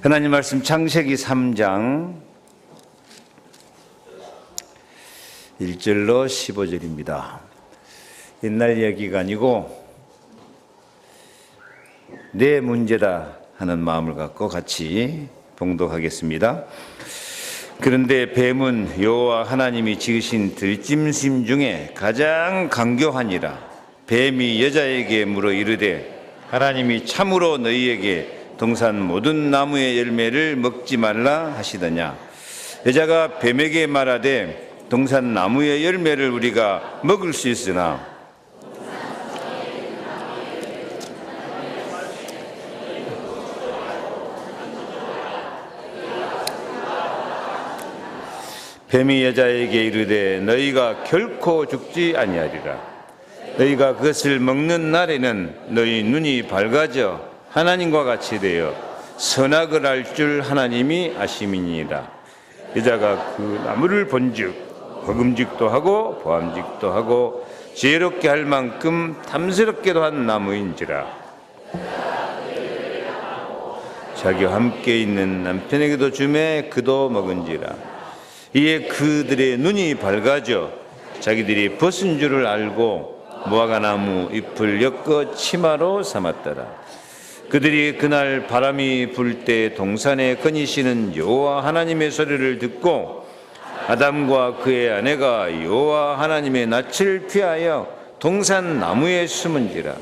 하나님 말씀 창세기 3장 1절로 15절입니다. 옛날 이야기가 아니고 내 문제다 하는 마음을 갖고 같이 봉독하겠습니다. 그런데 뱀은 여호와 하나님이 지으신 들짐승 중에 가장 강교하니라. 뱀이 여자에게 물어 이르되 하나님이 참으로 너희에게 동산 모든 나무의 열매를 먹지 말라 하시더냐. 여자가 뱀에게 말하되 동산 나무의 열매를 우리가 먹을 수 있으나 뱀이 여자에게 이르되 너희가 결코 죽지 아니하리라. 너희가 그것을 먹는 날에는 너희 눈이 밝아져 하나님과 같이 되어 선악을 알 줄 하나님이 아심이니라. 여자가 그 나무를 본즉 먹음직도 하고 보암직도 하고 지혜롭게 할 만큼 탐스럽게도 한 나무인지라. 자기와 함께 있는 남편에게도 주매 그도 먹은지라. 이에 그들의 눈이 밝아져 자기들이 벗은 줄을 알고 무화과나무 잎을 엮어 치마로 삼았더라. 그들이 그날 바람이 불 때 동산에 거니시는 여호와 하나님의 소리를 듣고 아담과 그의 아내가 여호와 하나님의 낯을 피하여 동산 나무에 숨은지라.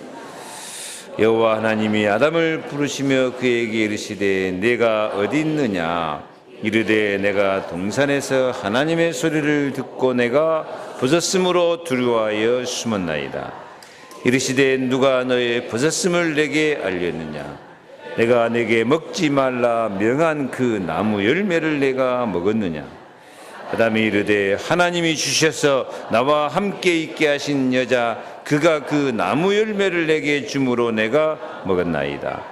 여호와 하나님이 아담을 부르시며 그에게 이르시되 내가 어디 있느냐. 이르되 내가 동산에서 하나님의 소리를 듣고 내가 벗었으므로 두려워하여 숨었나이다. 이르시되 누가 너의 벗었음을 내게 알렸느냐. 내가 내게 먹지 말라 명한 그 나무 열매를 내가 먹었느냐. 아담이 이르되 하나님이 주셔서 나와 함께 있게 하신 여자 그가 그 나무 열매를 내게 주므로 내가 먹었나이다.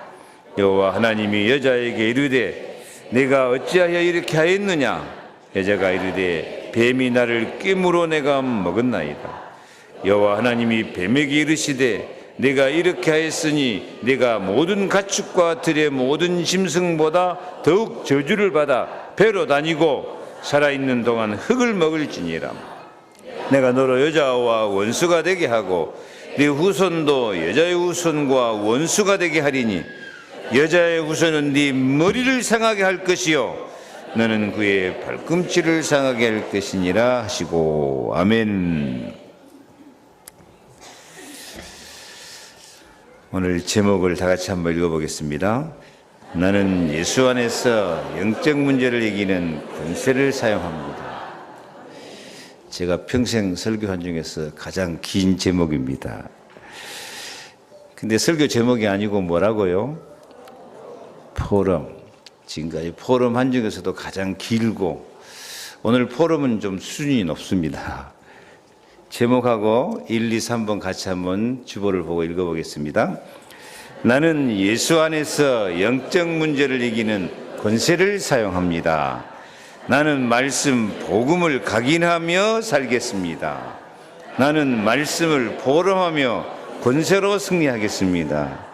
여호와 하나님이 여자에게 이르되 내가 어찌하여 이렇게 하였느냐. 여자가 이르되 뱀이 나를 꿰므로 내가 먹었나이다. 여호와 하나님이 뱀에게 이르시되 내가 이렇게 하였으니 내가 모든 가축과 들의 모든 짐승보다 더욱 저주를 받아 배로 다니고 살아있는 동안 흙을 먹을지니라. 내가 너로 여자와 원수가 되게 하고 네 후손도 여자의 후손과 원수가 되게 하리니 여자의 후손은 네 머리를 상하게 할 것이요 너는 그의 발꿈치를 상하게 할 것이니라 하시고. 아멘. 오늘 제목을 다 같이 한번 읽어보겠습니다. 나는 예수 안에서 영적 문제를 이기는 권세를 사용합니다. 제가 평생 설교한 중에서 가장 긴 제목입니다. 근데 설교 제목이 아니고 뭐라고요? 포럼. 지금까지 포럼 한 중에서도 가장 길고 오늘 포럼은 좀 수준이 높습니다. 제목하고 1, 2, 3번 같이 한번 주보를 보고 읽어보겠습니다. 나는 예수 안에서 영적 문제를 이기는 권세를 사용합니다. 나는 말씀 복음을 각인하며 살겠습니다. 나는 말씀을 포럼하며 권세로 승리하겠습니다.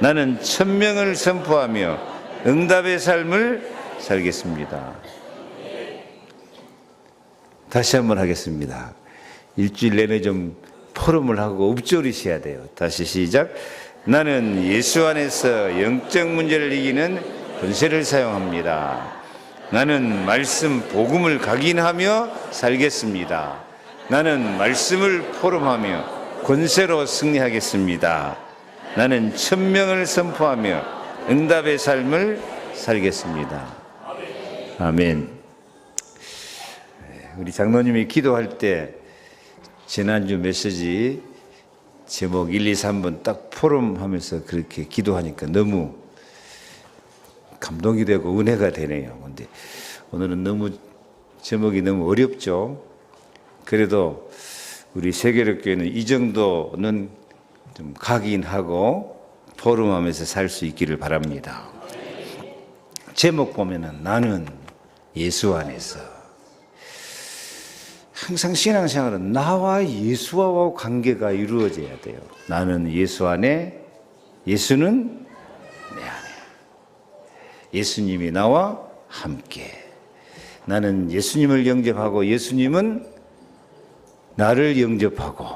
나는 천명을 선포하며 응답의 삶을 살겠습니다. 다시 한번 하겠습니다. 일주일 내내 좀 포럼을 하고 읊조리셔야 돼요. 다시 시작. 나는 예수 안에서 영적 문제를 이기는 권세를 사용합니다. 나는 말씀 복음을 각인하며 살겠습니다. 나는 말씀을 포럼하며 권세로 승리하겠습니다. 나는 천명을 선포하며 응답의 삶을 살겠습니다. 아멘. 우리 장로님이 기도할 때 지난주 메시지 제목 1, 2, 3번 딱 포럼하면서 그렇게 기도하니까 너무 감동이 되고 은혜가 되네요. 근데 오늘은 제목이 너무 어렵죠. 그래도 우리 세계력교회는 이 정도는 좀 각인하고 포럼하면서 살 수 있기를 바랍니다. 제목 보면은 나는 예수 안에서. 항상 신앙생활은 나와 예수와 관계가 이루어져야 돼요. 나는 예수 안에, 예수는 내 안에. 예수님이 나와 함께. 나는 예수님을 영접하고 예수님은 나를 영접하고,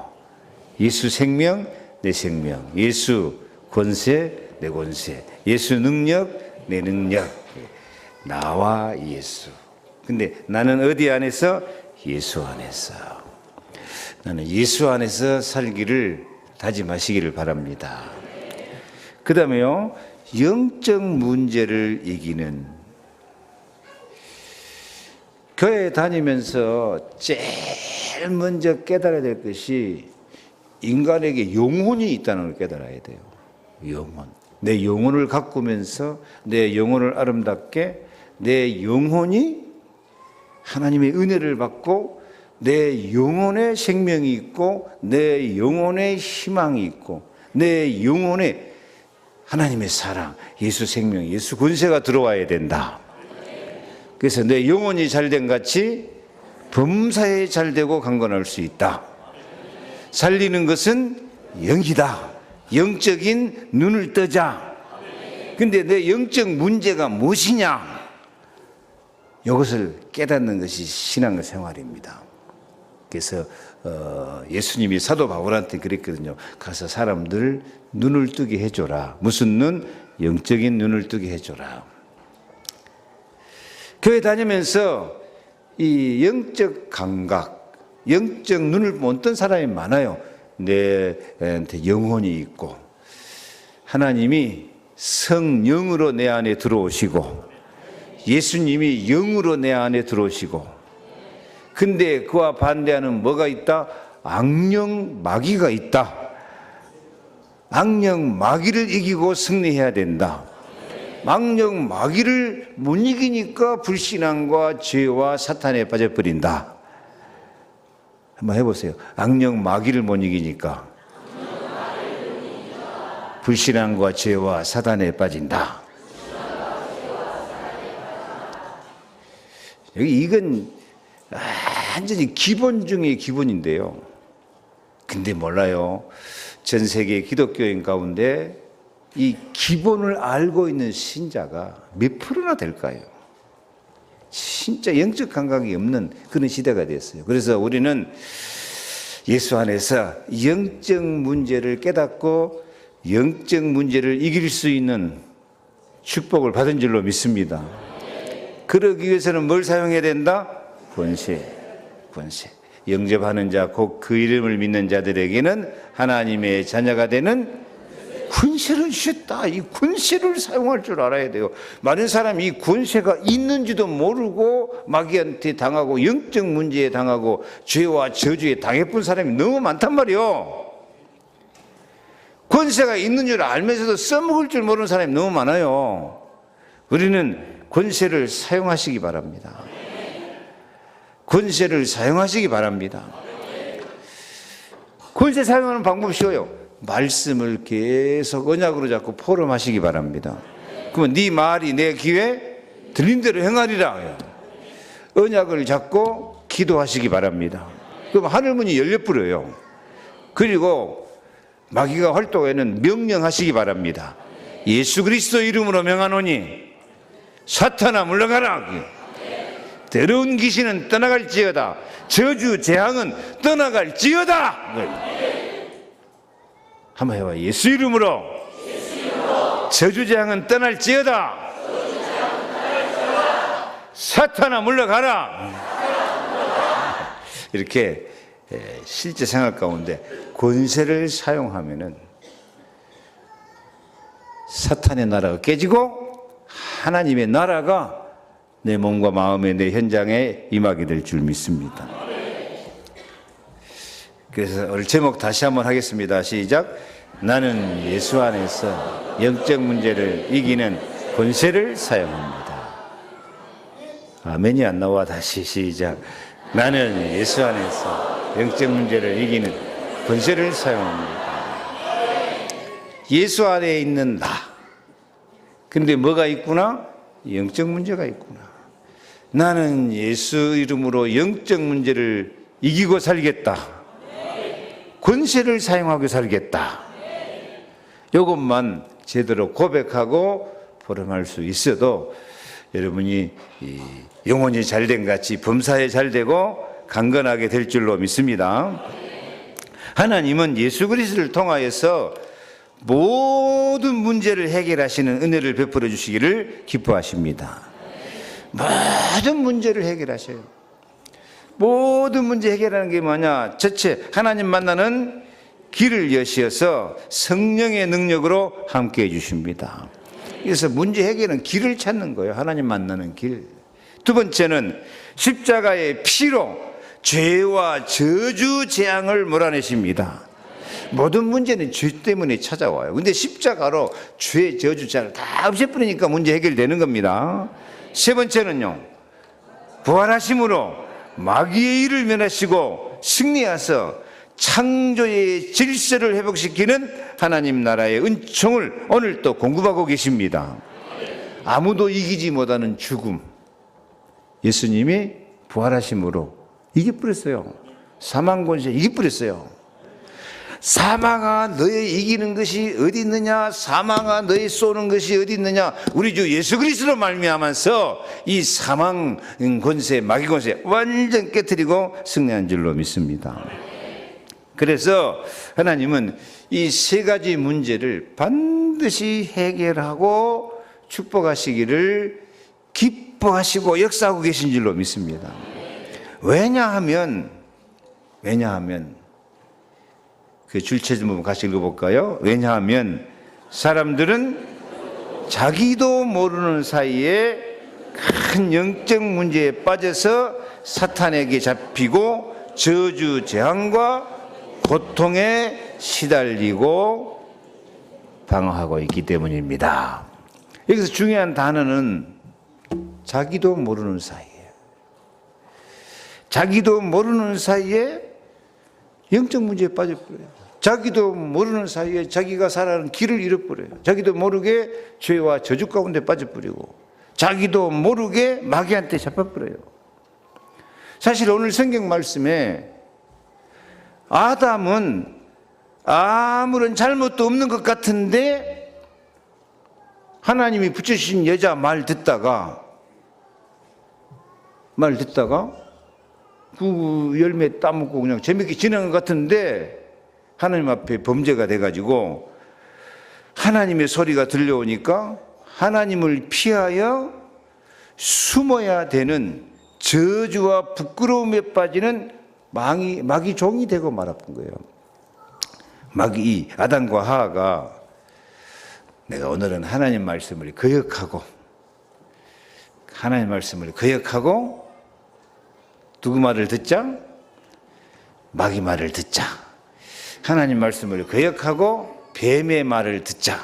예수 생명 내 생명, 예수 권세 내 권세, 예수 능력 내 능력, 나와 예수. 근데 나는 어디 안에서? 예수 안에서. 나는 예수 안에서 살기를 다짐하시기를 바랍니다. 그 다음에요, 영적 문제를 이기는. 교회 다니면서 제일 먼저 깨달아야 될 것이 인간에게 영혼이 있다는 걸 깨달아야 돼요. 영혼. 내 영혼을 가꾸면서 내 영혼을 아름답게, 내 영혼이 하나님의 은혜를 받고 내 영혼에 생명이 있고 내 영혼에 희망이 있고 내 영혼에 하나님의 사랑, 예수 생명, 예수 권세가 들어와야 된다. 그래서 내 영혼이 잘된 같이 범사에 잘되고 강건할 수 있다. 살리는 것은 영이다. 영적인 눈을 뜨자. 근데 내 영적 문제가 무엇이냐? 이것을 깨닫는 것이 신앙생활입니다. 그래서 예수님이 사도 바울한테 그랬거든요. 가서 사람들 눈을 뜨게 해줘라. 무슨 눈? 영적인 눈을 뜨게 해줘라. 교회 다니면서 이 영적 감각, 영적 눈을 못 뜬 사람이 많아요. 내한테 영혼이 있고 하나님이 성령으로 내 안에 들어오시고 예수님이 영으로 내 안에 들어오시고, 근데 그와 반대하는 뭐가 있다? 악령 마귀가 있다. 악령 마귀를 이기고 승리해야 된다. 악령 마귀를 못 이기니까 불신앙과 죄와 사탄에 빠져버린다. 한번 해보세요. 악령 마귀를 못 이기니까 불신앙과 죄와 사탄에 빠진다. 이건 완전히 기본 중에 기본인데요. 근데 몰라요. 전 세계 기독교인 가운데 이 기본을 알고 있는 신자가 몇 프로나 될까요? 진짜 영적 감각이 없는 그런 시대가 됐어요. 그래서 우리는 예수 안에서 영적 문제를 깨닫고 영적 문제를 이길 수 있는 축복을 받은 줄로 믿습니다. 그러기 위해서는 뭘 사용해야 된다? 권세. 영접하는 자, 곧 그 이름을 믿는 자들에게는 하나님의 자녀가 되는 권세를 주셨다. 이 권세를 사용할 줄 알아야 돼요. 많은 사람이 이 권세가 있는지도 모르고 마귀한테 당하고 영적 문제에 당하고 죄와 저주에 당해본 사람이 너무 많단 말이에요. 권세가 있는 줄 알면서도 써먹을 줄 모르는 사람이 너무 많아요. 우리는 권세를 사용하시기 바랍니다. 권세를 사용하시기 바랍니다. 권세 사용하는 방법이 쉬워요. 말씀을 계속 언약으로 잡고 포럼하시기 바랍니다. 그러면 네 말이 내 귀에 들린 대로 행하리라. 언약을 잡고 기도하시기 바랍니다. 그럼 하늘문이 열려버려요. 그리고 마귀가 활동에는 명령하시기 바랍니다. 예수 그리스도 이름으로 명하노니 사탄아 물러가라. 더러운 귀신은 떠나갈지어다. 저주 재앙은 떠나갈지어다. 한번 해봐. 예수 이름으로 저주 재앙은 떠날지어다. 사탄아 물러가라. 이렇게 실제 생활 가운데 권세를 사용하면은 사탄의 나라가 깨지고 하나님의 나라가 내 몸과 마음에 내 현장에 임하게 될 줄 믿습니다. 그래서 오늘 제목 다시 한번 하겠습니다. 시작. 나는 예수 안에서 영적 문제를 이기는 권세를 사용합니다. 아멘이 안 나와. 다시 시작. 나는 예수 안에서 영적 문제를 이기는 권세를 사용합니다. 예수 안에 있는 나. 근데 뭐가 있구나? 영적 문제가 있구나. 나는 예수 이름으로 영적 문제를 이기고 살겠다. 권세를 사용하고 살겠다. 이것만 제대로 고백하고 포럼할 수 있어도 여러분이 영혼이 잘된 같이 범사에 잘되고 강건하게 될 줄로 믿습니다. 하나님은 예수 그리스도를 통하여서 모든 문제를 해결하시는 은혜를 베풀어 주시기를 기뻐하십니다. 모든 문제를 해결하셔요. 모든 문제 해결하는 게 뭐냐? 첫째, 하나님 만나는 길을 여시어서 성령의 능력으로 함께 해주십니다. 그래서 문제 해결은 길을 찾는 거예요. 하나님 만나는 길. 두 번째는 십자가의 피로 죄와 저주 재앙을 몰아내십니다. 모든 문제는 죄 때문에 찾아와요. 근데 십자가로 죄, 저주, 재앙을 다 없애버리니까 문제 해결되는 겁니다. 세 번째는요, 부활하심으로 마귀의 일을 면하시고 승리하셔서 창조의 질서를 회복시키는 하나님 나라의 은총을 오늘 또 공급하고 계십니다. 아무도 이기지 못하는 죽음, 예수님이 부활하심으로 이겨버렸어요. 사망 권세 이겨버렸어요. 사망아 너의 이기는 것이 어디 있느냐, 사망아 너의 쏘는 것이 어디 있느냐, 우리 주 예수 그리스도로 말미암아서 이 사망 권세, 마귀 권세 완전 깨트리고 승리한 줄로 믿습니다. 그래서 하나님은 이 세 가지 문제를 반드시 해결하고 축복하시기를 기뻐하시고 역사하고 계신 줄로 믿습니다. 왜냐하면 그 줄체좀 한번 같이 읽어볼까요? 왜냐하면 사람들은 자기도 모르는 사이에 큰 영적 문제에 빠져서 사탄에게 잡히고 저주 재앙과 고통에 시달리고 방황하고 있기 때문입니다. 여기서 중요한 단어는 자기도 모르는 사이에, 자기도 모르는 사이에 영적 문제에 빠져버려요. 자기도 모르는 사이에 자기가 살아가는 길을 잃어버려요. 자기도 모르게 죄와 저주 가운데 빠져버리고 자기도 모르게 마귀한테 잡혀버려요. 사실 오늘 성경 말씀에 아담은 아무런 잘못도 없는 것 같은데 하나님이 붙여주신 여자 말 듣다가 그 열매 따먹고 그냥 재밌게 지내는 것 같은데 하나님 앞에 범죄가 돼가지고 하나님의 소리가 들려오니까 하나님을 피하여 숨어야 되는 저주와 부끄러움에 빠지는 마귀 종이 되고 말았던 거예요. 마귀 아담과 하하가 내가 오늘은 하나님 말씀을 거역하고 누구 말을 듣자? 마귀 말을 듣자. 하나님 말씀을 거역하고 뱀의 말을 듣자.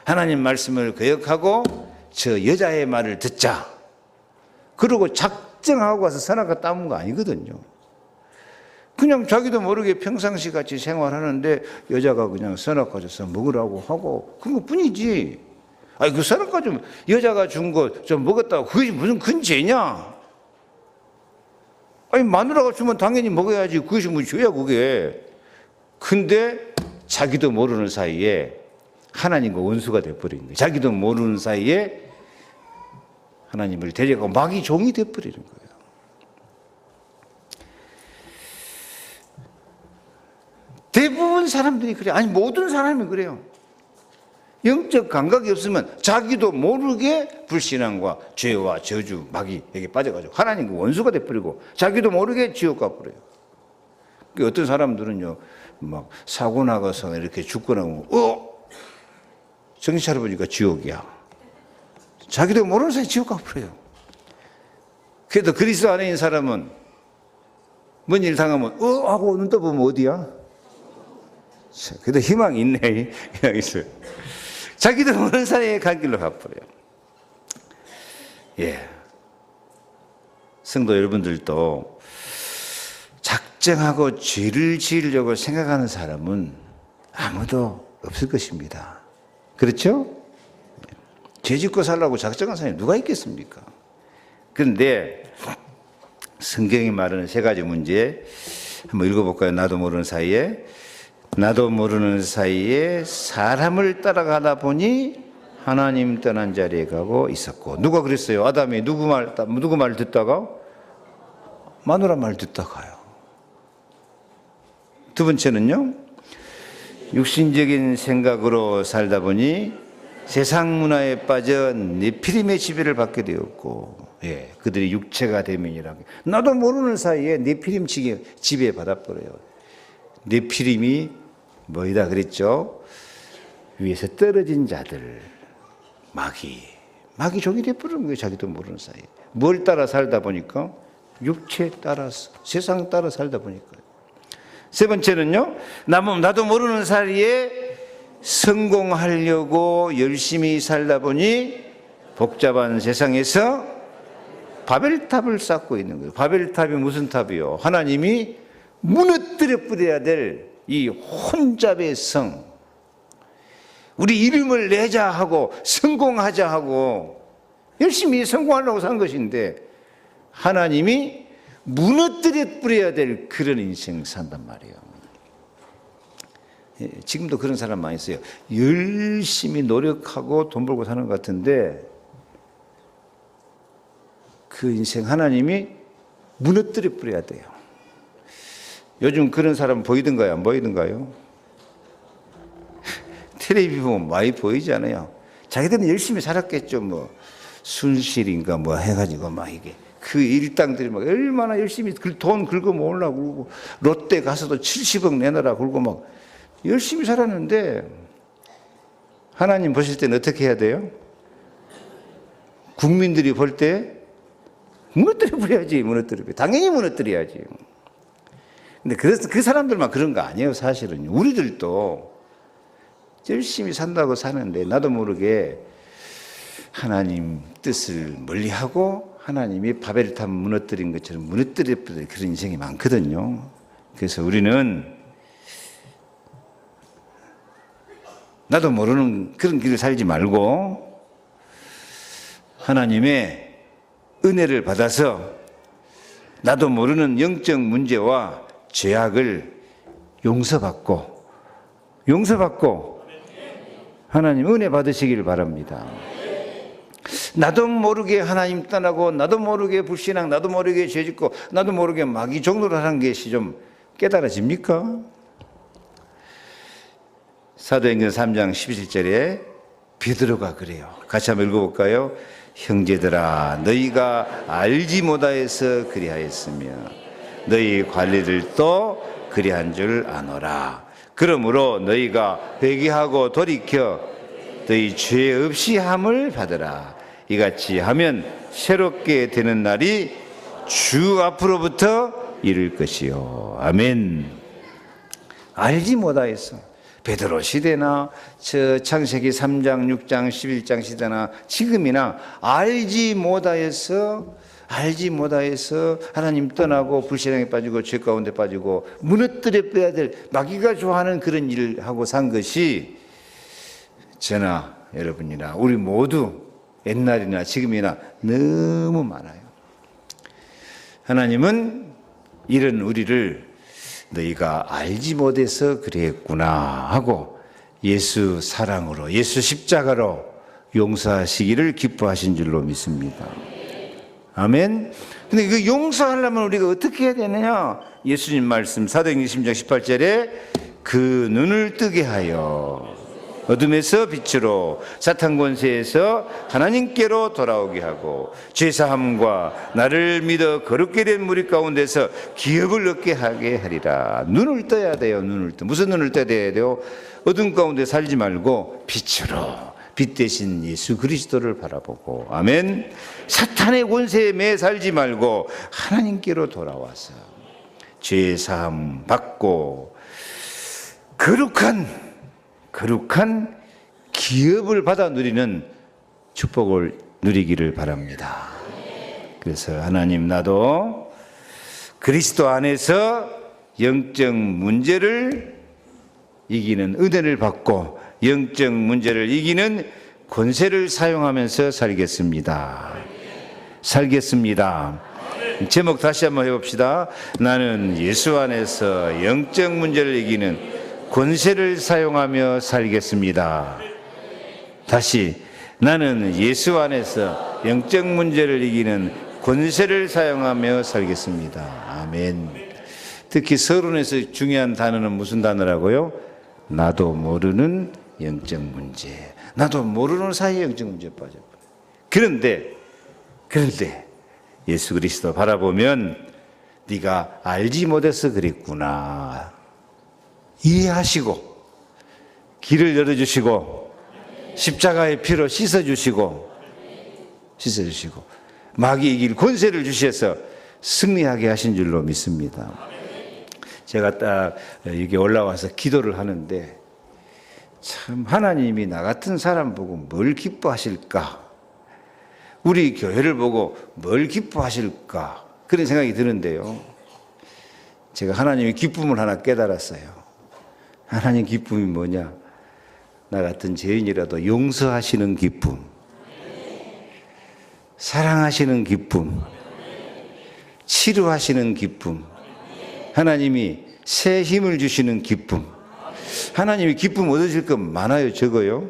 하나님 말씀을 거역하고 저 여자의 말을 듣자. 그러고 작정하고 와서 선악과 따문 거 아니거든요. 그냥 자기도 모르게 평상시 같이 생활하는데 여자가 그냥 선악과 줘서 먹으라고 하고 그런 것 뿐이지. 아니 그 선악과 좀 여자가 준 거 좀 먹었다고 그게 무슨 큰 죄냐? 아니 마누라가 주면 당연히 먹어야지. 그것이 뭐 죄야 그게. 근데 자기도 모르는 사이에 하나님과 원수가 돼버린 거예요. 자기도 모르는 사이에 하나님을 데려가고 마귀 종이 돼버리는 거예요. 대부분 사람들이 그래요. 아니 모든 사람이 그래요. 영적 감각이 없으면 자기도 모르게 불신앙과 죄와 저주, 마귀에게 빠져가지고 하나님과 원수가 돼버리고 자기도 모르게 지옥 가버려요. 어떤 사람들은요 막 사고 나가서 이렇게 죽거나 정신 차려보니까 지옥이야. 자기도 모르는 사이에 지옥 가버려요. 그래도 그리스도 안에 있는 사람은 뭔 일 당하면 하고 눈 떠보면 어디야? 그래도 희망이 있네. 희망이 있어요. 자기도 모르는 사이에 갈 길로 가버려요. 예. 성도 여러분들도 작정하고 죄를 지으려고 생각하는 사람은 아무도 없을 것입니다. 그렇죠? 죄 짓고 살라고 작정한 사람이 누가 있겠습니까? 그런데 성경이 말하는 세 가지 문제 한번 읽어볼까요? 나도 모르는 사이에 사람을 따라가다 보니 하나님 떠난 자리에 가고 있었고. 누가 그랬어요? 아담이 누구 말 듣다가? 마누라 말 듣다가요. 두 번째는요, 육신적인 생각으로 살다 보니 세상 문화에 빠져 네피림의 지배를 받게 되었고, 그들이 육체가 되면이라고. 나도 모르는 사이에 네피림 지배 받아버려요. 네피림이 뭐이다 그랬죠? 위에서 떨어진 자들, 마귀 종이 되어버린 거예요. 자기도 모르는 사이에. 뭘 따라 살다 보니까? 육체에 따라서, 세상 따라 살다 보니까요. 세 번째는요, 나도 모르는 사이에 성공하려고 열심히 살다 보니 복잡한 세상에서 바벨탑을 쌓고 있는 거예요. 바벨탑이 무슨 탑이요? 하나님이 무너뜨려 버려야 될 이 혼잡의 성. 우리 이름을 내자 하고 성공하자 하고 열심히 성공하려고 산 것인데 하나님이 무너뜨려 버려야 될 그런 인생 산단 말이에요. 지금도 그런 사람 많이 있어요. 열심히 노력하고 돈 벌고 사는 것 같은데 그 인생 하나님이 무너뜨려 버려야 돼요. 요즘 그런 사람 보이던가요? 안 보이던가요? 텔레비전 보면 많이 보이잖아요. 자기들은 열심히 살았겠죠. 뭐 순실인가 뭐 해가지고 막 이게 그 일당들이 막 얼마나 열심히 돈 긁어 모으려고 그러고 롯데 가서도 70억 내놔라 그러고 막 열심히 살았는데 하나님 보실 때는 어떻게 해야 돼요? 국민들이 볼 때 무너뜨려 버려야지. 당연히 무너뜨려야지. 근데 그 사람들만 그런 거 아니에요. 사실은 우리들도 열심히 산다고 사는데 나도 모르게 하나님 뜻을 멀리하고 하나님이 바벨탑 무너뜨린 것처럼 무너뜨려 버린 그런 인생이 많거든요. 그래서 우리는 나도 모르는 그런 길을 살지 말고 하나님의 은혜를 받아서 나도 모르는 영적 문제와 죄악을 용서받고 하나님 은혜 받으시길 바랍니다. 나도 모르게 하나님 떠나고 나도 모르게 불신앙, 나도 모르게 죄짓고 나도 모르게 마귀 종로를 하는 것이 좀 깨달아집니까? 사도행전 3장 17절에 베드로가 그래요. 같이 한번 읽어볼까요? 형제들아 너희가 알지 못하여서 그리하였으며 너희 관리들도 그리한 줄 아노라. 그러므로 너희가 회개하고 돌이켜 너희 죄 없이 함을 받으라. 이같이 하면 새롭게 되는 날이 주 앞으로부터 이를 것이요. 아멘. 알지 못하여서 베드로 시대나 저 창세기 3장, 6장, 11장 시대나 지금이나 알지 못하여서 하나님 떠나고 불신앙에 빠지고 죄 가운데 빠지고 무너뜨려 빼야 될 마귀가 좋아하는 그런 일을 하고 산 것이 저나 여러분이나 우리 모두 옛날이나 지금이나 너무 많아요. 하나님은 이런 우리를 너희가 알지 못해서 그랬구나 하고 예수 사랑으로 예수 십자가로 용서하시기를 기뻐하신 줄로 믿습니다. 아멘. 근데 그 용서하려면 우리가 어떻게 해야 되느냐? 예수님 말씀 사도행전 20장 18절에 그 눈을 뜨게 하여 어둠에서 빛으로 사탄 권세에서 하나님께로 돌아오게 하고 죄사함과 나를 믿어 거룩게 된 무리 가운데서 기업을 얻게 하게 하리라. 눈을 떠야 돼요. 무슨 눈을 떠야 돼요? 어둠 가운데 살지 말고 빛으로, 빛 대신 예수 그리스도를 바라보고, 아멘. 사탄의 권세에 매 살지 말고 하나님께로 돌아와서 죄사함 받고 거룩한 기업을 받아 누리는 축복을 누리기를 바랍니다. 그래서 하나님, 나도 그리스도 안에서 영적 문제를 이기는 은혜를 받고 영적 문제를 이기는 권세를 사용하면서 살겠습니다. 제목 다시 한번 해봅시다. 나는 예수 안에서 영적 문제를 이기는 권세를 사용하며 살겠습니다. 다시, 나는 예수 안에서 영적 문제를 이기는 권세를 사용하며 살겠습니다. 아멘. 특히 서론에서 중요한 단어는 무슨 단어라고요? 나도 모르는 영적 문제. 나도 모르는 사이에 영적 문제에 빠져. 그런데 예수 그리스도 바라보면 네가 알지 못해서 그랬구나. 이해하시고 길을 열어주시고 십자가의 피로 씻어주시고 마귀 이길 권세를 주셔서 승리하게 하신 줄로 믿습니다. 제가 딱 여기 올라와서 기도를 하는데 참 하나님이 나 같은 사람 보고 뭘 기뻐하실까? 우리 교회를 보고 뭘 기뻐하실까? 그런 생각이 드는데요. 제가 하나님의 기쁨을 하나 깨달았어요. 하나님 기쁨이 뭐냐? 나 같은 죄인이라도 용서하시는 기쁨, 사랑하시는 기쁨, 치료하시는 기쁨, 하나님이 새 힘을 주시는 기쁨. 하나님이 기쁨 얻으실 것 많아요, 적어요?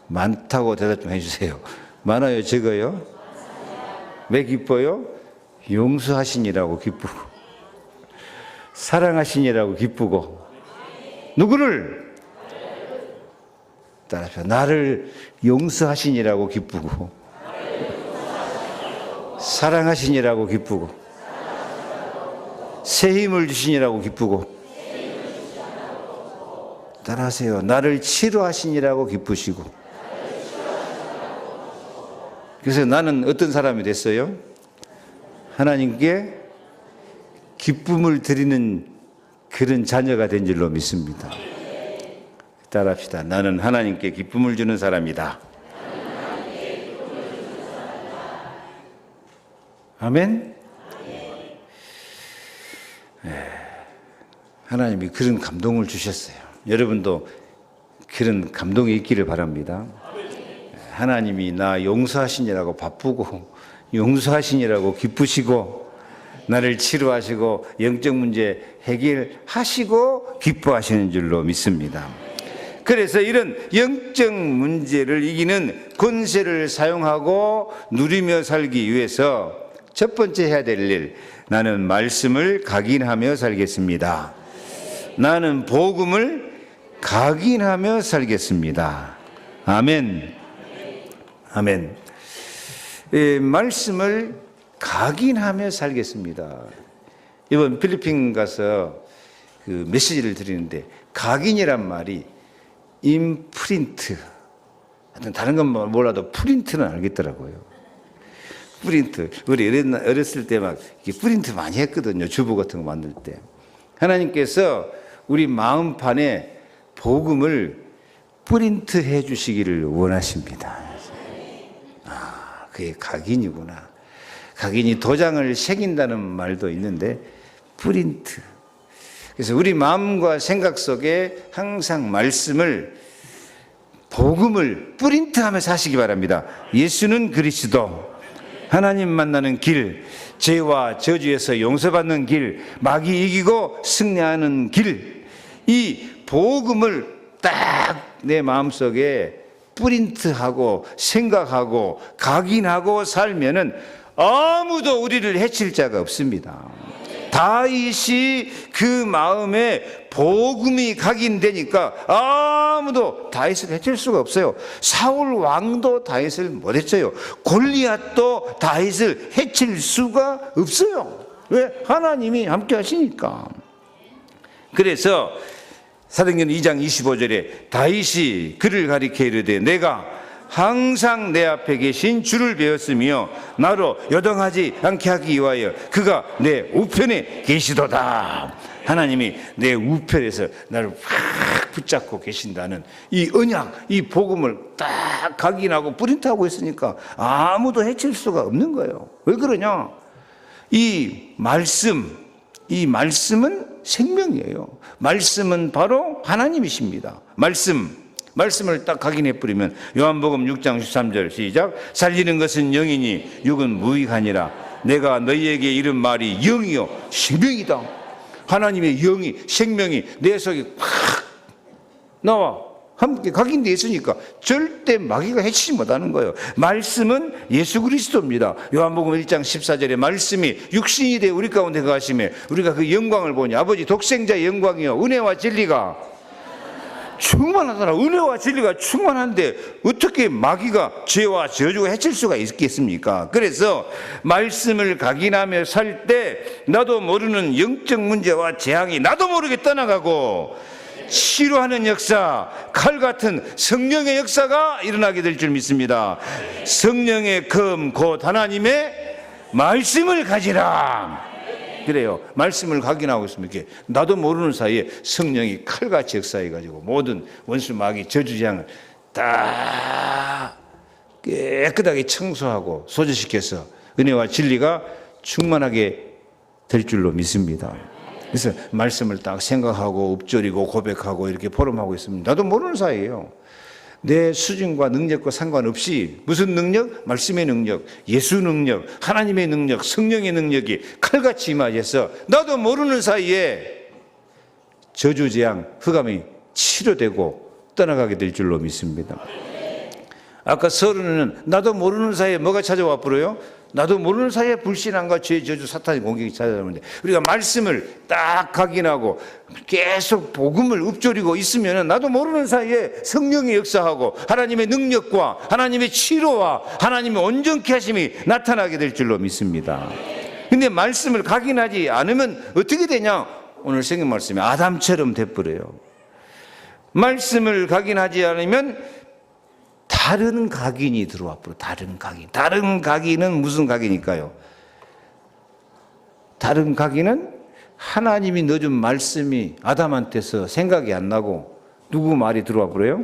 많다고 대답 좀 해주세요. 많아요, 적어요? 왜 기뻐요? 용서하시니라고 기쁘고, 사랑하시니라고 기쁘고, 누구를? 따라서 나를 용서하시니라고 기쁘고, 사랑하시니라고 기쁘고, 새 힘을 주시니라고 기쁘고, 따라하세요. 나를 치료하시니라고 기쁘시고. 그래서 나는 어떤 사람이 됐어요? 하나님께 기쁨을 드리는 그런 자녀가 된 줄로 믿습니다. 따라합시다. 나는 하나님께 기쁨을 주는 사람이다. 아멘? 하나님이 그런 감동을 주셨어요. 여러분도 그런 감동이 있기를 바랍니다. 하나님이 나 용서하시니라고 바쁘고 용서하시니라고 기쁘시고 나를 치료하시고 영적 문제 해결하시고 기뻐하시는 줄로 믿습니다. 그래서 이런 영적 문제를 이기는 권세를 사용하고 누리며 살기 위해서 첫 번째 해야 될 일, 나는 말씀을 각인하며 살겠습니다. 나는 복음을 각인하며 살겠습니다. 아멘. 아멘. 말씀을 각인하며 살겠습니다. 이번 필리핀 가서 그 메시지를 드리는데 각인이란 말이 임프린트, 하여튼 다른 건 몰라도 프린트는 알겠더라고요. 프린트. 우리 어렸을 때 막 프린트 많이 했거든요. 주보 같은 거 만들 때. 하나님께서 우리 마음판에 복음을 프린트해 주시기를 원하십니다. 아, 그게 각인이구나. 각인이 도장을 새긴다는 말도 있는데 프린트. 그래서 우리 마음과 생각 속에 항상 말씀을, 복음을 프린트하며 사시기 바랍니다. 예수는 그리스도, 하나님 만나는 길, 죄와 저주에서 용서받는 길, 마귀 이기고 승리하는 길, 이 복음을 딱 내 마음속에 프린트하고 생각하고 각인하고 살면은 아무도 우리를 해칠 자가 없습니다. 다윗이 그 마음에 복음이 각인되니까 아무도 다윗을 해칠 수가 없어요. 사울 왕도 다윗을 못 해쳐요. 골리앗도 다윗을 해칠 수가 없어요. 왜? 하나님이 함께 하시니까. 그래서 사도행전 2장 25절에 다윗이 그를 가리켜 이르되 내가 항상 내 앞에 계신 주를 배웠으며 나로 여동하지 않게 하기 위하여 그가 내 우편에 계시도다. 하나님이 내 우편에서 나를 확 붙잡고 계신다는 이 언약, 이 복음을 딱 각인하고 프린트하고 있으니까 아무도 해칠 수가 없는 거예요. 왜 그러냐? 이 말씀은 생명이에요. 말씀은 바로 하나님이십니다. 말씀을 딱 각인해 버리면 요한복음 6장 13절 시작. 살리는 것은 영이니 육은 무익하니라. 내가 너희에게 이른 말이 영이요 생명이다. 하나님의 영이, 생명이 내 속에 확 나와 함께 각인되어 있으니까 절대 마귀가 해치지 못하는 거예요. 말씀은 예수 그리스도입니다. 요한복음 1장 14절에 말씀이 육신이 되어 우리 가운데 거하심에 우리가 그 영광을 보니 아버지 독생자의 영광이요 은혜와 진리가 충만하더라. 은혜와 진리가 충만한데 어떻게 마귀가 죄와 저주가 해칠 수가 있겠습니까? 그래서 말씀을 각인하며 살 때 나도 모르는 영적 문제와 재앙이 나도 모르게 떠나가고 치료하는 역사, 칼 같은 성령의 역사가 일어나게 될 줄 믿습니다. 성령의 검, 곧 하나님의 말씀을 가지라. 그래요. 말씀을 각인하고 있으면 이렇게 나도 모르는 사이에 성령이 칼같이 역사해가지고 모든 원수 마귀 저주장을 다 깨끗하게 청소하고 소재시켜서 은혜와 진리가 충만하게 될 줄로 믿습니다. 그래서 말씀을 딱 생각하고 읊조리고 고백하고 이렇게 포럼하고 있습니다. 나도 모르는 사이에요. 내 수준과 능력과 상관없이 무슨 능력? 말씀의 능력, 예수 능력, 하나님의 능력, 성령의 능력이 칼같이 임하여서 나도 모르는 사이에 저주재앙, 흑암이 치료되고 떠나가게 될 줄로 믿습니다. 아까 서론에는 나도 모르는 사이에 뭐가 찾아와 버려요? 나도 모르는 사이에 불신앙과 죄, 저주, 사탄의 공격이 찾아오는데 우리가 말씀을 딱 각인하고 계속 복음을 읊조리고 있으면 나도 모르는 사이에 성령이 역사하고 하나님의 능력과 하나님의 치료와 하나님의 온전케 하심이 나타나게 될 줄로 믿습니다. 근데 말씀을 각인하지 않으면 어떻게 되냐? 오늘 성경 말씀이 아담처럼 돼버려요. 말씀을 각인하지 않으면 다른 각인이 들어와 버려. 다른 각인. 다른 각인은 무슨 각인일까요? 다른 각인은 하나님이 넣어준 말씀이 아담한테서 생각이 안 나고 누구 말이 들어와 버려요?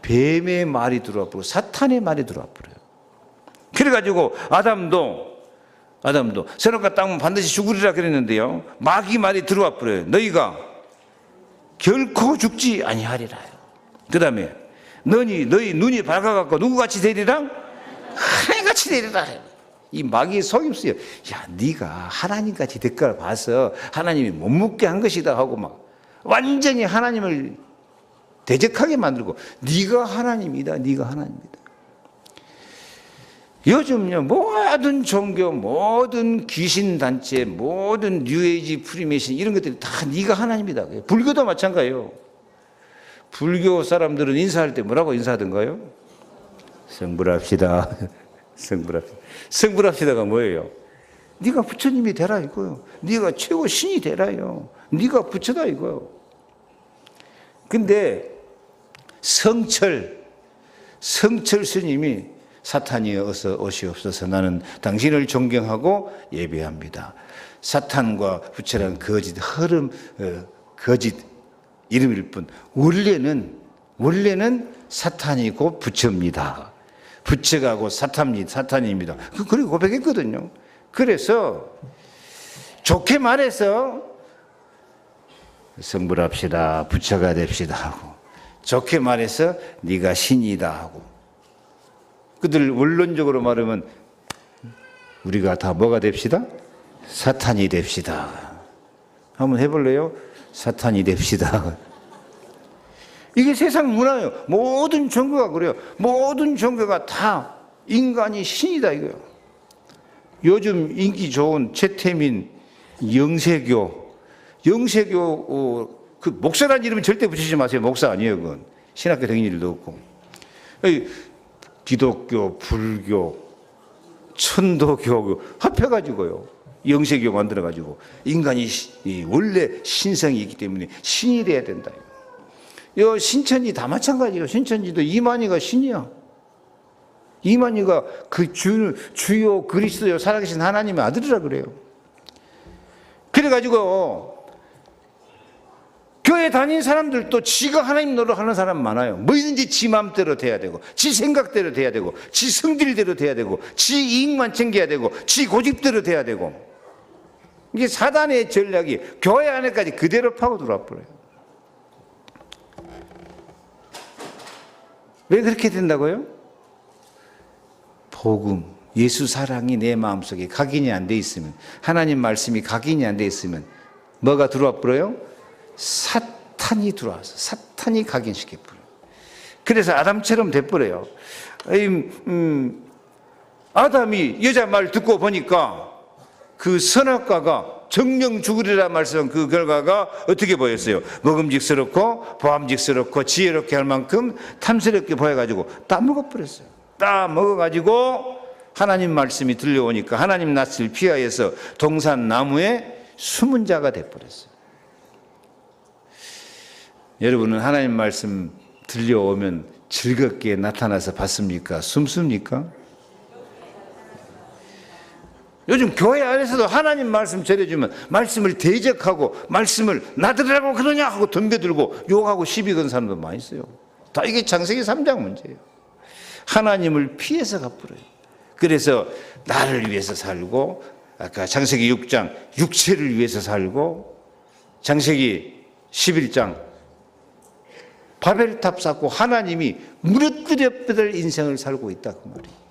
뱀의 말이 들어와 버려요. 사탄의 말이 들어와 버려요. 그래가지고 아담도 선악과 땅은 반드시 죽으리라 그랬는데요. 마귀 말이 들어와 버려요. 너희가 결코 죽지 아니하리라. 그 다음에 너희 눈이 밝아갖고 누구같이 되리라? 하나님같이 되리라. 이 마귀의 속임수요. 야, 네가 하나님같이 될 걸 봐서 하나님이 못 묻게 한 것이다 하고 막 완전히 하나님을 대적하게 만들고 네가 하나님이다. 네가 하나님이다. 요즘요 모든 종교, 모든 귀신단체, 모든 뉴에이지, 프리메이션 이런 것들이 다 네가 하나님이다. 불교도 마찬가지예요. 불교 사람들은 인사할 때 뭐라고 인사하던가요? 성불합시다. 성불합시다. 성불합시다가 뭐예요? 네가 부처님이 되라 이거요. 네가 최고 신이 되라요. 네가 부처다 이거요. 근데 성철 스님이 사탄이 어서 오시옵소서 나는 당신을 존경하고 예배합니다. 사탄과 부처라는 거짓 흐름, 거짓 이름일 뿐 원래는 사탄이고 부처입니다. 부처가 곧 사탄입니다. 그리고 고백했거든요. 그래서 좋게 말해서 성불합시다, 부처가 됩시다 하고 좋게 말해서 네가 신이다 하고 그들 원론적으로 말하면 우리가 다 뭐가 됩시다? 사탄이 됩시다. 한번 해볼래요? 사탄이 됩시다. 이게 세상 문화예요. 모든 종교가 그래요. 모든 종교가 다 인간이 신이다 이거예요. 요즘 인기 좋은 최태민 영세교 그 목사라는 이름은 절대 붙이지 마세요. 목사 아니에요. 그건 신학교 다닌 일도 없고 기독교, 불교, 천도교 합해가지고요. 영세교 만들어가지고 인간이 원래 신성이 있기 때문에 신이 돼야 된다. 요 신천지 다 마찬가지예요. 신천지도 이만희가 신이야. 이만희가 그 주요 그리스도요 살아계신 하나님의 아들이라 그래요. 그래가지고 교회 다니는 사람들도 지가 하나님 노릇하는 사람 많아요. 뭐든지 지 마음대로 돼야 되고 지 생각대로 돼야 되고 지 성질대로 돼야 되고 지 이익만 챙겨야 되고 지 고집대로 돼야 되고 이게 사단의 전략이 교회 안에까지 그대로 파고 들어와 버려요. 왜 그렇게 된다고요? 복음, 예수 사랑이 내 마음속에 각인이 안 돼 있으면 하나님 말씀이 각인이 안 돼 있으면 뭐가 들어와 버려요? 사탄이 들어와서 사탄이 각인시켜 버려요. 그래서 아담처럼 돼버려요. 아담이 여자 말 듣고 보니까 그 선악과가 정령 죽으리라 말씀한 그 결과가 어떻게 보였어요? 먹음직스럽고 보암직스럽고 지혜롭게 할 만큼 탐스럽게 보여가지고 다 먹어버렸어요. 다 먹어가지고 하나님 말씀이 들려오니까 하나님 낯을 피하여서 동산 나무에 숨은 자가 돼버렸어요. 여러분은 하나님 말씀 들려오면 즐겁게 나타나서 봤습니까? 숨습니까? 요즘 교회 안에서도 하나님 말씀 전해주면 말씀을 대적하고 말씀을 나들으라고 그러냐 하고 덤벼들고 욕하고 시비 건 사람도 많이 있어요. 다 이게 창세기 3장 문제예요. 하나님을 피해서 가버려요. 그래서 나를 위해서 살고, 아까 창세기 6장 육체를 위해서 살고, 창세기 11장 바벨탑 쌓고 하나님이 무너뜨려버릴 인생을 살고 있다 그 말이에요.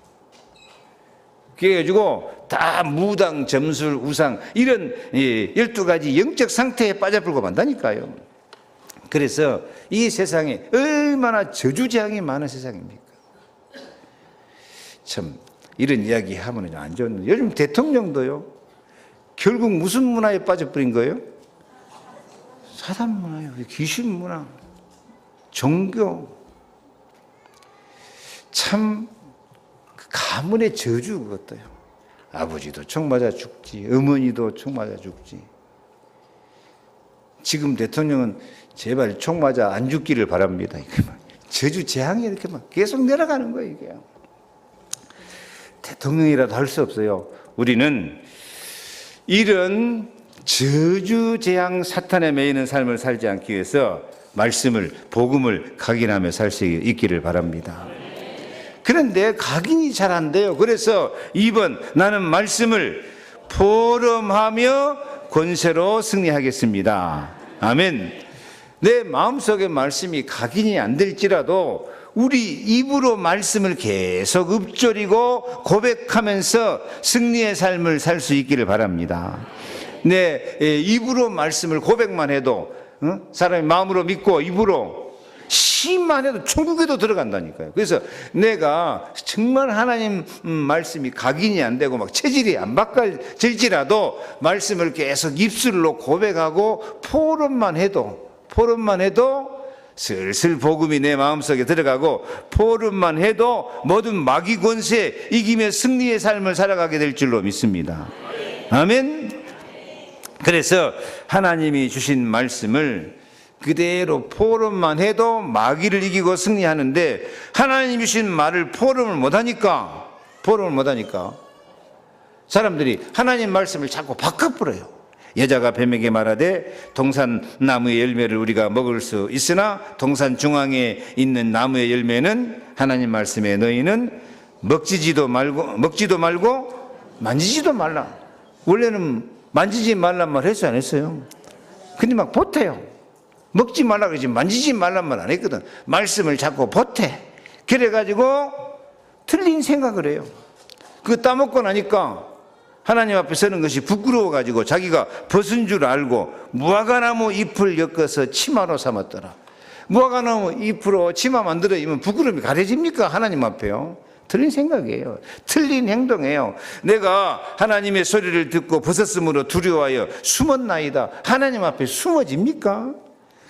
그래가지고 다 무당, 점술, 우상 이런 12가지 영적 상태에 빠져들고 만다니까요. 그래서 이 세상에 얼마나 저주재앙이 많은 세상입니까? 참 이런 이야기 하면 안 좋은데 요즘 대통령도요 결국 무슨 문화에 빠져버린 거예요? 사단 문화예요. 귀신 문화, 종교. 참 가문의 저주 그것도요. 아버지도 총 맞아 죽지, 어머니도 총 맞아 죽지. 지금 대통령은 제발 총 맞아 안 죽기를 바랍니다. 저주 재앙이 이렇게 막 계속 내려가는 거예요, 이게. 대통령이라도 할 수 없어요. 우리는 이런 저주 재앙 사탄에 매이는 삶을 살지 않기 위해서 말씀을, 복음을 각인하며 살 수 있기를 바랍니다. 그런데 각인이 잘 안 돼요. 그래서 2번, 나는 말씀을 포럼하며 권세로 승리하겠습니다. 아멘. 내 마음속에 말씀이 각인이 안 될지라도 우리 입으로 말씀을 계속 읊조리고 고백하면서 승리의 삶을 살 수 있기를 바랍니다. 내 입으로 말씀을 고백만 해도 사람이 마음으로 믿고 입으로 시만 해도 천국에도 들어간다니까요. 그래서 내가 정말 하나님 말씀이 각인이 안 되고 막 체질이 안 바꿔질지라도 말씀을 계속 입술로 고백하고 포럼만 해도 슬슬 복음이 내 마음속에 들어가고 포럼만 해도 모든 마귀 권세 이기며 승리의 삶을 살아가게 될 줄로 믿습니다. 아멘. 그래서 하나님이 주신 말씀을 그대로 포럼만 해도 마귀를 이기고 승리하는데 하나님이 주신 말을 포럼을 못하니까 사람들이 하나님 말씀을 자꾸 바꿔버려요. 여자가 뱀에게 말하되 동산 나무의 열매를 우리가 먹을 수 있으나 동산 중앙에 있는 나무의 열매는 하나님 말씀에 너희는 먹지도 말고 만지지도 말라. 원래는 만지지 말란 말 했어요, 안 했어요? 근데 막 보태요. 먹지 말라 그러지 만지지 말란 말 안 했거든. 말씀을 자꾸 보태. 그래가지고 틀린 생각을 해요. 그거 따먹고 나니까 하나님 앞에 서는 것이 부끄러워가지고 자기가 벗은 줄 알고 무화과나무 잎을 엮어서 치마로 삼았더라. 무화과나무 잎으로 치마 만들어 입으면 부끄러움이 가려집니까? 하나님 앞에요. 틀린 생각이에요. 틀린 행동이에요. 내가 하나님의 소리를 듣고 벗었으므로 두려워하여 숨었나이다. 하나님 앞에 숨어집니까?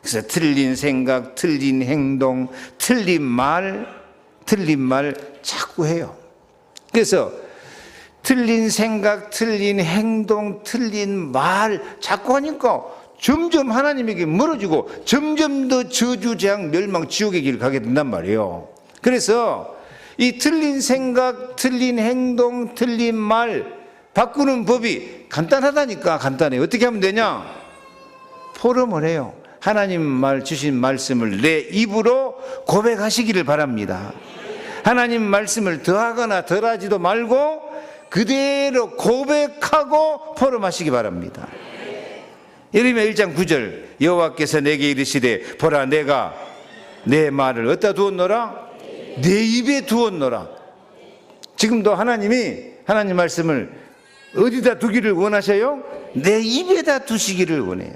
그래서 틀린 생각, 틀린 행동, 틀린 말 자꾸 해요. 그래서 틀린 생각, 틀린 행동, 틀린 말 자꾸 하니까 점점 하나님에게 멀어지고 점점 더 저주, 재앙, 멸망, 지옥의 길을 가게 된단 말이에요. 그래서 이 틀린 생각, 틀린 행동, 틀린 말 바꾸는 법이 간단하다니까. 간단해. 어떻게 하면 되냐? 포럼을 해요. 하나님 말 주신 말씀을 내 입으로 고백하시기를 바랍니다. 하나님 말씀을 더하거나 덜하지도 말고 그대로 고백하고 포럼하시기 바랍니다. 예레미야 1장 9절 여호와께서 내게 이르시되 보라 내가 내 말을 어디다 두었노라? 내 입에 두었노라. 지금도 하나님이 하나님 말씀을 어디다 두기를 원하셔요? 내 입에다 두시기를 원해요.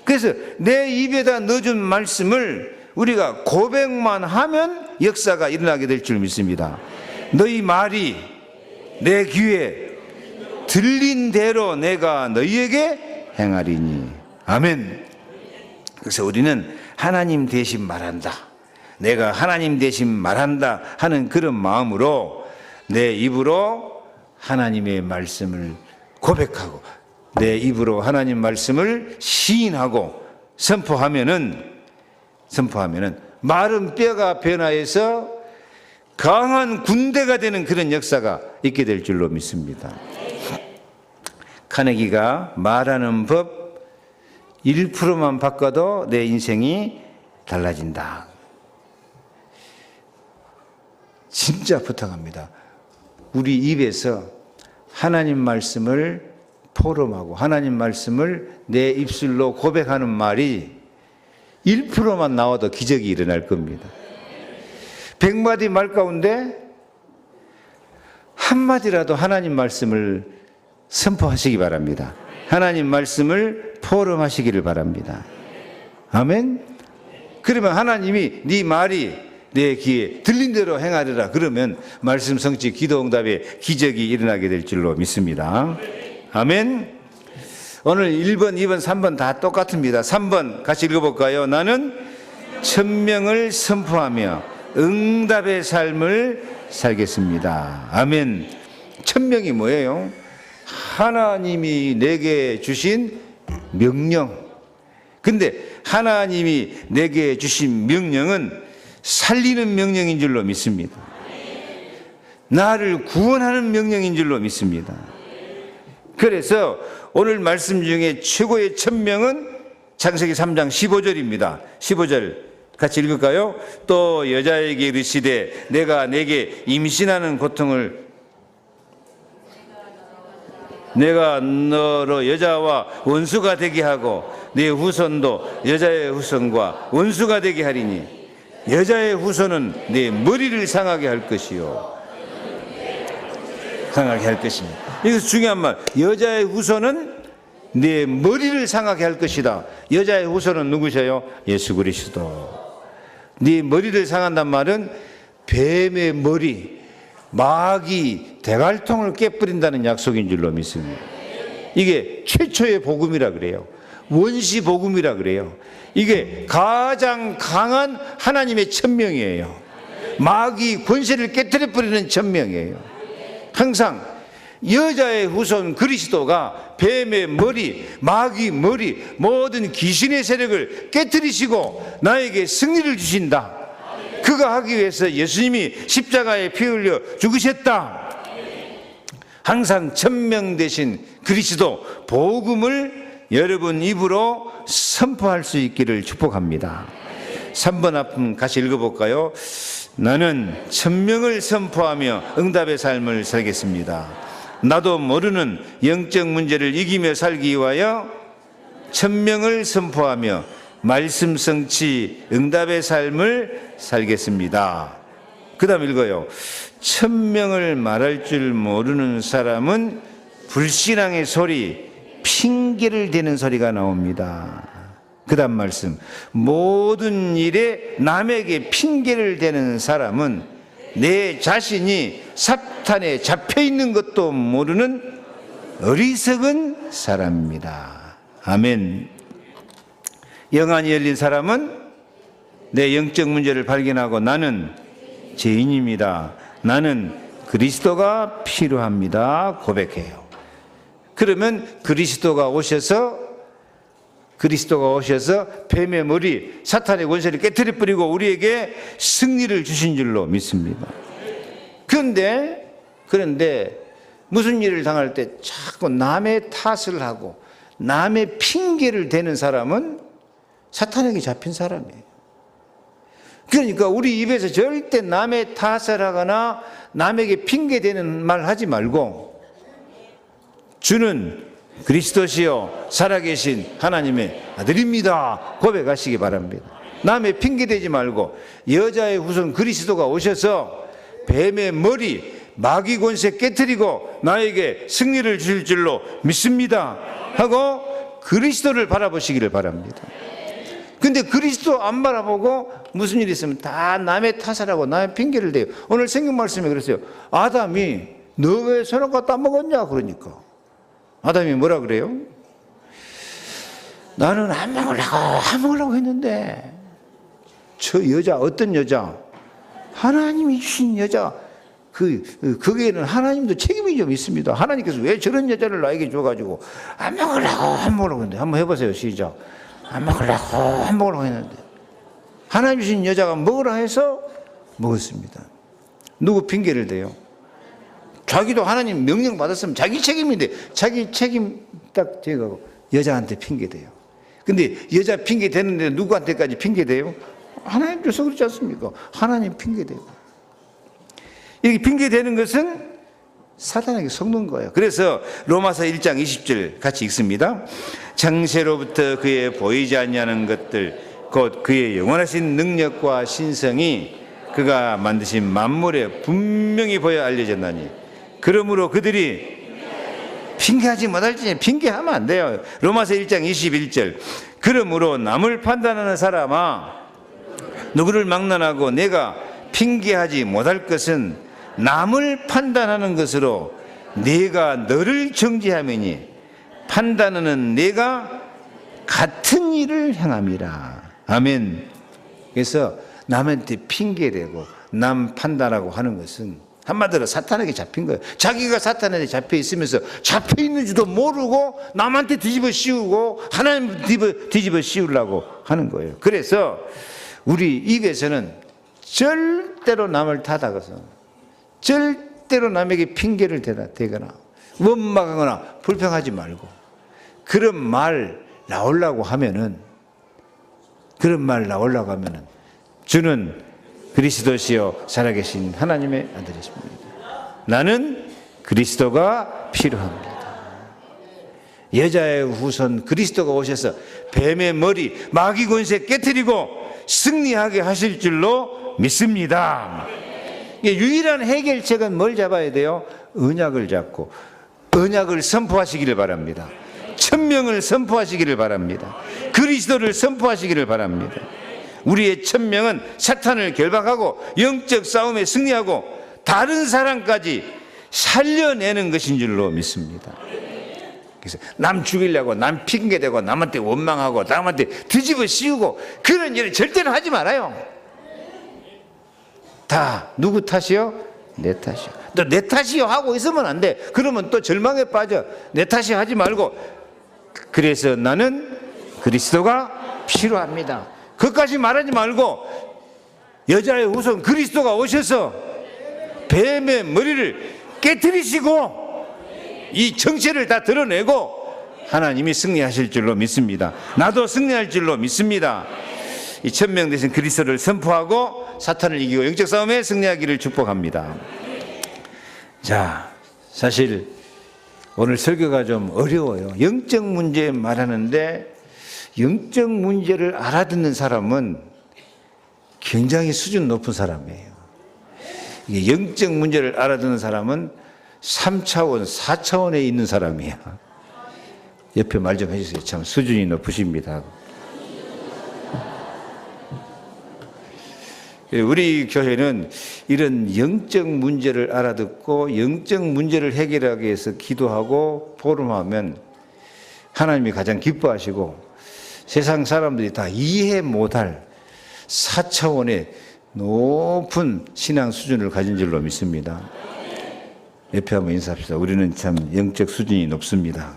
그래서 내 입에다 넣어준 말씀을 우리가 고백만 하면 역사가 일어나게 될 줄 믿습니다. 너희 말이 내 귀에 들린 대로 내가 너희에게 행하리니. 아멘. 그래서 우리는 하나님 대신 말한다, 내가 하나님 대신 말한다 하는 그런 마음으로 내 입으로 하나님의 말씀을 고백하고 내 입으로 하나님 말씀을 시인하고 선포하면은 마른 뼈가 변화해서 강한 군대가 되는 그런 역사가 있게 될 줄로 믿습니다. 카네기가 말하는 법 1%만 바꿔도 내 인생이 달라진다. 진짜 부탁합니다. 우리 입에서 하나님 말씀을 포럼하고 하나님 말씀을 내 입술로 고백하는 말이 1%만 나와도 기적이 일어날 겁니다. 100마디 말 가운데 한마디라도 하나님 말씀을 선포하시기 바랍니다. 하나님 말씀을 포럼하시기를 바랍니다. 아멘. 그러면 하나님이 네 말이 내 귀에 들린 대로 행하리라 그러면 말씀 성취 기도 응답에 기적이 일어나게 될 줄로 믿습니다. 아멘. 오늘 1번, 2번, 3번 다 똑같습니다. 3번 같이 읽어볼까요? 나는 천명을 선포하며 응답의 삶을 살겠습니다. 아멘. 천명이 뭐예요? 하나님이 내게 주신 명령. 근데 하나님이 내게 주신 명령은 살리는 명령인 줄로 믿습니다. 나를 구원하는 명령인 줄로 믿습니다. 그래서 오늘 말씀 중에 최고의 천명은 창세기 3장 15절입니다. 15절 같이 읽을까요? 또 여자에게 이르시되 내가 내게 임신하는 고통을 내가 너로 여자와 원수가 되게 하고 네 후손도 여자의 후손과 원수가 되게 하리니 여자의 후손은 네 머리를 상하게 할 것이요. 상하게 할 것입니다. 여기서 중요한 말, 여자의 후손은 네 머리를 상하게 할 것이다. 여자의 후손은 누구셔요? 예수 그리스도. 네 머리를 상한단 말은 뱀의 머리, 마귀 대갈통을 깨버린다는 약속인 줄로 믿습니다. 이게 최초의 복음이라 그래요. 원시 복음이라 그래요. 이게 가장 강한 하나님의 천명이에요. 마귀 권세를 깨뜨려버리는 천명이에요. 항상 여자의 후손 그리스도가 뱀의 머리, 마귀 머리, 모든 귀신의 세력을 깨뜨리시고 나에게 승리를 주신다. 그가 하기 위해서 예수님이 십자가에 피 흘려 죽으셨다. 항상 천명 되신 그리스도 복음을 여러분 입으로 선포할 수 있기를 축복합니다. 3번 앞은 같이 읽어볼까요? 나는 천명을 선포하며 응답의 삶을 살겠습니다. 나도 모르는 영적 문제를 이기며 살기 위하여 천명을 선포하며 말씀 성취 응답의 삶을 살겠습니다. 그 다음 읽어요. 천명을 말할 줄 모르는 사람은 불신앙의 소리, 핑계를 대는 소리가 나옵니다. 그 다음 말씀, 모든 일에 남에게 핑계를 대는 사람은 내 자신이 사탄에 잡혀있는 것도 모르는 어리석은 사람입니다. 아멘. 영안이 열린 사람은 내 영적 문제를 발견하고 나는 죄인입니다. 나는 그리스도가 필요합니다. 고백해요. 그러면 그리스도가 오셔서 뱀의 머리, 사탄의 권세를 깨뜨려 버리고 우리에게 승리를 주신 줄로 믿습니다. 그런데 무슨 일을 당할 때 자꾸 남의 탓을 하고 남의 핑계를 대는 사람은 사탄에게 잡힌 사람이에요. 그러니까 우리 입에서 절대 남의 탓을 하거나 남에게 핑계대는 말 하지 말고 주는 그리스도시요 살아계신 하나님의 아들입니다 고백하시기 바랍니다. 남의 핑계대지 말고 여자의 후손 그리스도가 오셔서 뱀의 머리 마귀 권세 깨뜨리고 나에게 승리를 주실 줄로 믿습니다 하고 그리스도를 바라보시기를 바랍니다. 근데 그리스도 안 바라보고 무슨 일이 있으면 다 남의 탓을 하고 남의 핑계를 대요. 오늘 성경 말씀에 그랬어요. 아담이 너 왜 선악과 따먹었냐 그러니까 아담이 뭐라 그래요? 나는 안 먹으려고 했는데 저 여자, 어떤 여자? 하나님이 주신 여자, 거기에는 하나님도 책임이 좀 있습니다. 하나님께서 왜 저런 여자를 나에게 줘가지고 안 먹으려고 했는데, 한번 해보세요. 시작. 안 먹으려고 했는데 하나님 주신 여자가 먹으라 해서 먹었습니다. 누구 핑계를 대요? 자기도 하나님 명령 받았으면 자기 책임인데 자기 책임 딱 제거하고 여자한테 핑계 대요. 근데 여자 핑계 대는데 누구한테까지 핑계 대요? 하나님 줘서 그렇지 않습니까? 하나님 핑계 대고. 이렇게 핑계 대는 것은 사탄에게 속는 거예요. 그래서 로마서 1장 20절 같이 읽습니다. 창세로부터 그의 보이지 않냐는 것들 곧 그의 영원하신 능력과 신성이 그가 만드신 만물에 분명히 보여 알려졌나니 그러므로 그들이 핑계하지 못할지 핑계하면 안 돼요. 로마서 1장 21절 그러므로 남을 판단하는 사람아 누구를 막론하고 내가 핑계하지 못할 것은 남을 판단하는 것으로 내가 너를 정죄하매니 판단하는 내가 같은 일을 행함이라. 아멘. 그래서 남한테 핑계대고 남 판단하고 하는 것은 한마디로 사탄에게 잡힌 거예요. 자기가 사탄에게 잡혀 있으면서 잡혀 있는지도 모르고 남한테 뒤집어 씌우고 하나님 뒤집어 씌우려고 하는 거예요. 그래서 우리 입에서는 절대로 남을 탓하고서 절대로 남에게 핑계를 대거나 원망하거나 불평하지 말고 그런 말 나오려고 하면은 주는 그리스도시요 살아계신 하나님의 아들이십니다. 나는 그리스도가 필요합니다. 여자의 후손 그리스도가 오셔서 뱀의 머리 마귀 권세 깨트리고 승리하게 하실 줄로 믿습니다. 유일한 해결책은 뭘 잡아야 돼요? 언약을 잡고 언약을 선포하시기를 바랍니다. 천명을 선포하시기를 바랍니다. 그리스도를 선포하시기를 바랍니다. 우리의 천명은 사탄을 결박하고 영적 싸움에 승리하고 다른 사람까지 살려내는 것인 줄로 믿습니다. 그래서 남 죽이려고 남 핑계대고 남한테 원망하고 남한테 뒤집어 씌우고 그런 일을 절대로 하지 말아요. 다 누구 탓이요? 내 탓이요. 또 내 탓이요 하고 있으면 안 돼. 그러면 또 절망에 빠져. 내 탓이 하지 말고 그래서 나는 그리스도가 필요합니다. 그것까지 말하지 말고 여자의 후손 그리스도가 오셔서 뱀의 머리를 깨트리시고 이 정체를 다 드러내고 하나님이 승리하실 줄로 믿습니다. 나도 승리할 줄로 믿습니다. 이 천명 되신 그리스도를 선포하고 사탄을 이기고 영적 싸움에 승리하기를 축복합니다. 자, 사실 오늘 설교가 좀 어려워요. 영적 문제 말하는데 영적 문제를 알아듣는 사람은 굉장히 수준 높은 사람이에요. 이게 영적 문제를 알아듣는 사람은 3차원, 4차원에 있는 사람이야. 옆에 말 좀 해주세요. 참 수준이 높으십니다. 우리 교회는 이런 영적 문제를 알아듣고 영적 문제를 해결하기 위해서 기도하고 포럼하면 하나님이 가장 기뻐하시고 세상 사람들이 다 이해 못할 4차원의 높은 신앙 수준을 가진 줄로 믿습니다. 옆에 한번 인사합시다. 우리는 참 영적 수준이 높습니다.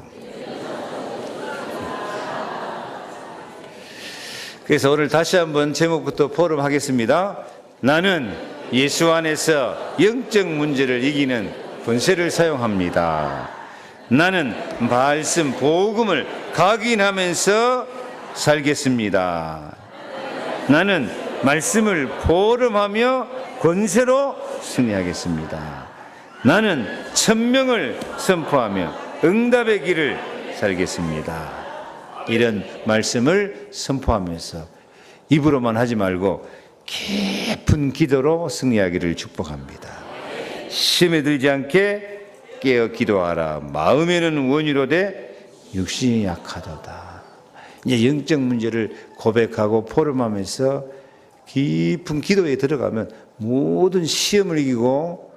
그래서 오늘 다시 한번 제목부터 포럼하겠습니다. 나는 예수 안에서 영적 문제를 이기는 권세를 사용합니다. 나는 말씀 복음을 각인하면서 살겠습니다. 나는 말씀을 포럼하며 권세로 승리하겠습니다. 나는 천명을 선포하며 응답의 길을 살겠습니다. 이런 말씀을 선포하면서 입으로만 하지 말고 깊은 기도로 승리하기를 축복합니다. 시험에 들지 않게 깨어 기도하라. 마음에는 원이로되 육신이 약하도다. 이제 영적 문제를 고백하고 포럼하면서 깊은 기도에 들어가면 모든 시험을 이기고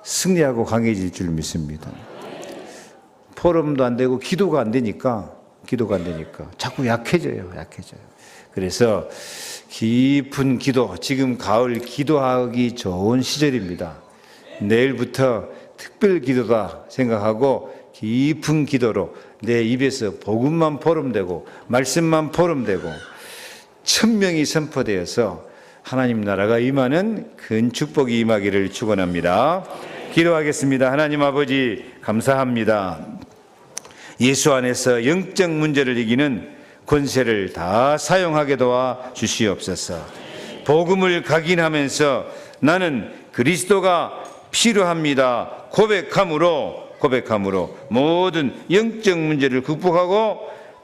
승리하고 강해질 줄 믿습니다. 포럼도 안 되고 기도가 안 되니까 자꾸 약해져요. 그래서 깊은 기도, 지금 가을 기도하기 좋은 시절입니다. 내일부터 특별 기도다 생각하고 깊은 기도로 내 입에서 복음만 포럼되고 말씀만 포럼되고 천명이 선포되어서 하나님 나라가 임하는 큰 축복이 임하기를 축원합니다. 기도하겠습니다. 하나님 아버지 감사합니다. 예수 안에서 영적 문제를 이기는 권세를 다 사용하게 도와 주시옵소서. 복음을 각인하면서 나는 그리스도가 필요합니다. 고백함으로 모든 영적 문제를 극복하고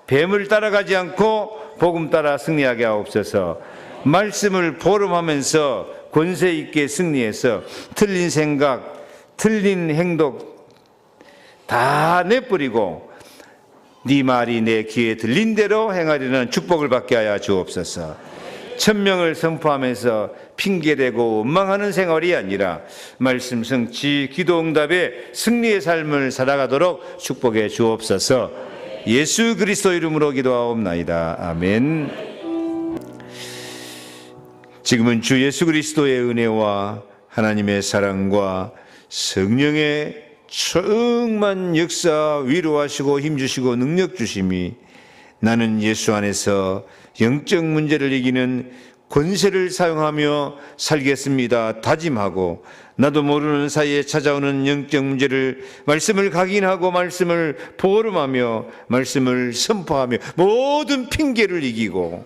뱀을 따라가지 않고 복음 따라 승리하게 하옵소서. 말씀을 포럼하면서 권세 있게 승리해서 틀린 생각, 틀린 행동 다 내버리고 네 말이 내 귀에 들린 대로 행하려는 축복을 받게 하여 주옵소서. 천명을 선포하면서 핑계대고 원망하는 생활이 아니라 말씀 성취, 기도 응답에 승리의 삶을 살아가도록 축복해 주옵소서. 예수 그리스도 이름으로 기도하옵나이다. 아멘. 지금은 주 예수 그리스도의 은혜와 하나님의 사랑과 성령의 충만 역사, 위로하시고 힘주시고 능력 주심이 나는 예수 안에서 영적 문제를 이기는 권세를 사용하며 살겠습니다 다짐하고, 나도 모르는 사이에 찾아오는 영적 문제를 말씀을 각인하고 말씀을 포럼하며 말씀을 선포하며 모든 핑계를 이기고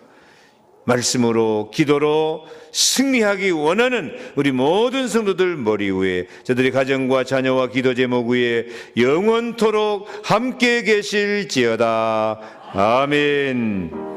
말씀으로 기도로 승리하기 원하는 우리 모든 성도들 머리 위에, 저들의 가정과 자녀와 기도 제목 위에 영원토록 함께 계실지어다. 아멘.